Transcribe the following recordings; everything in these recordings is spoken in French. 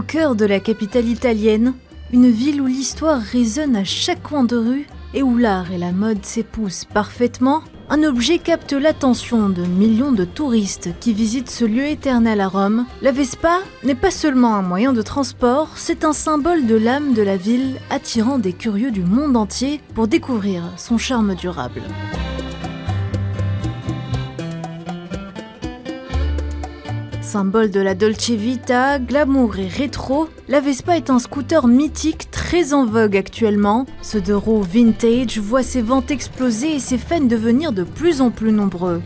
cœur de la capitale italienne, une ville où l'histoire résonne à chaque coin de rue et où l'art et la mode s'épousent parfaitement, un objet capte l'attention de millions de touristes qui visitent ce lieu éternel à Rome. La Vespa n'est pas seulement un moyen de transport, c'est un symbole de l'âme de la ville, attirant des curieux du monde entier pour découvrir son charme durable. Symbole de la Dolce Vita, glamour et rétro, la Vespa est un scooter mythique très en vogue actuellement. Ce 2 roues vintage voit ses ventes exploser et ses fans devenir de plus en plus nombreux.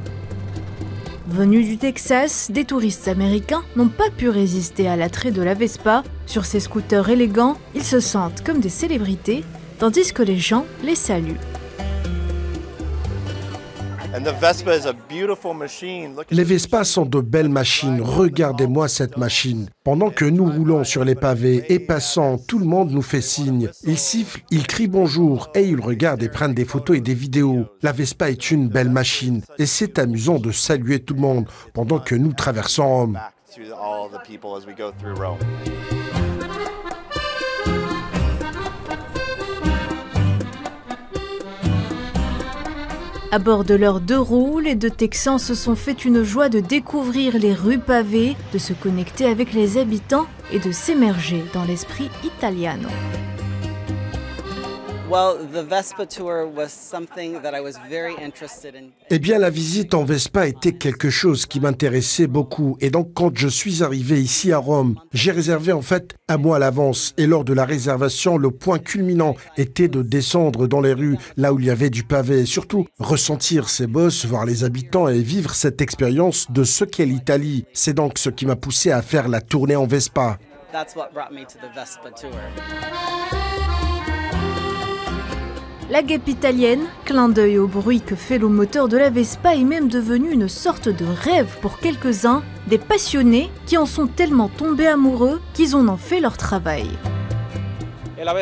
Venus du Texas, des touristes américains n'ont pas pu résister à l'attrait de la Vespa. Sur ces scooters élégants, ils se sentent comme des célébrités, tandis que les gens les saluent. Les Vespas sont de belles machines, regardez-moi cette machine. Pendant que nous roulons sur les pavés et passant, tout le monde nous fait signe. Ils sifflent, ils crient bonjour et ils regardent et prennent des photos et des vidéos. La Vespa est une belle machine et c'est amusant de saluer tout le monde pendant que nous traversons Rome. À bord de leurs 2 roues, les 2 Texans se sont fait une joie de découvrir les rues pavées, de se connecter avec les habitants et de s'émerger dans l'esprit italiano. Eh bien, la visite en Vespa était quelque chose qui m'intéressait beaucoup. Et donc, quand je suis arrivé ici à Rome, j'ai réservé en fait un mois à l'avance. Et lors de la réservation, le point culminant était de descendre dans les rues, là où il y avait du pavé. Et surtout, ressentir ces bosses, voir les habitants et vivre cette expérience de ce qu'est l'Italie. C'est donc ce qui m'a poussé à faire la tournée en Vespa. La guêpe italienne, clin d'œil au bruit que fait le moteur de la Vespa, est même devenue une sorte de rêve pour quelques-uns, des passionnés qui en sont tellement tombés amoureux qu'ils en ont fait leur travail. La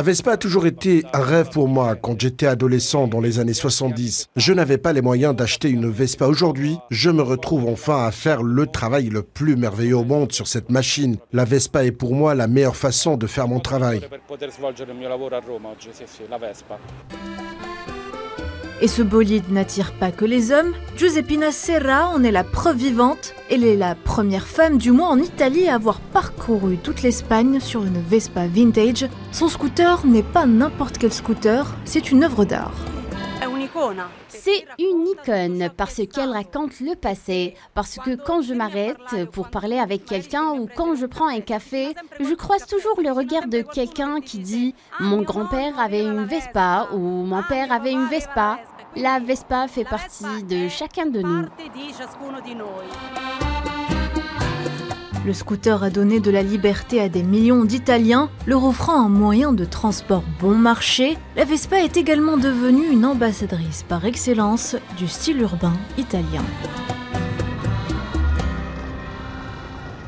Vespa a toujours été un rêve pour moi quand j'étais adolescent dans les années 70. Je n'avais pas les moyens d'acheter une Vespa. Aujourd'hui, je me retrouve enfin à faire le travail le plus merveilleux au monde sur cette machine. La Vespa est pour moi la meilleure façon de faire mon travail. Et ce bolide n'attire pas que les hommes. Giuseppina Serra en est la preuve vivante. Elle est la première femme du mois en Italie à avoir parcouru toute l'Espagne sur une Vespa vintage. Son scooter n'est pas n'importe quel scooter, c'est une œuvre d'art. C'est une icône parce qu'elle raconte le passé, parce que quand je m'arrête pour parler avec quelqu'un ou quand je prends un café, je croise toujours le regard de quelqu'un qui dit « Mon grand-père avait une Vespa » ou « Mon père avait une Vespa ». La Vespa fait partie de chacun de nous. Le scooter a donné de la liberté à des millions d'Italiens, leur offrant un moyen de transport bon marché. La Vespa est également devenue une ambassadrice par excellence du style urbain italien.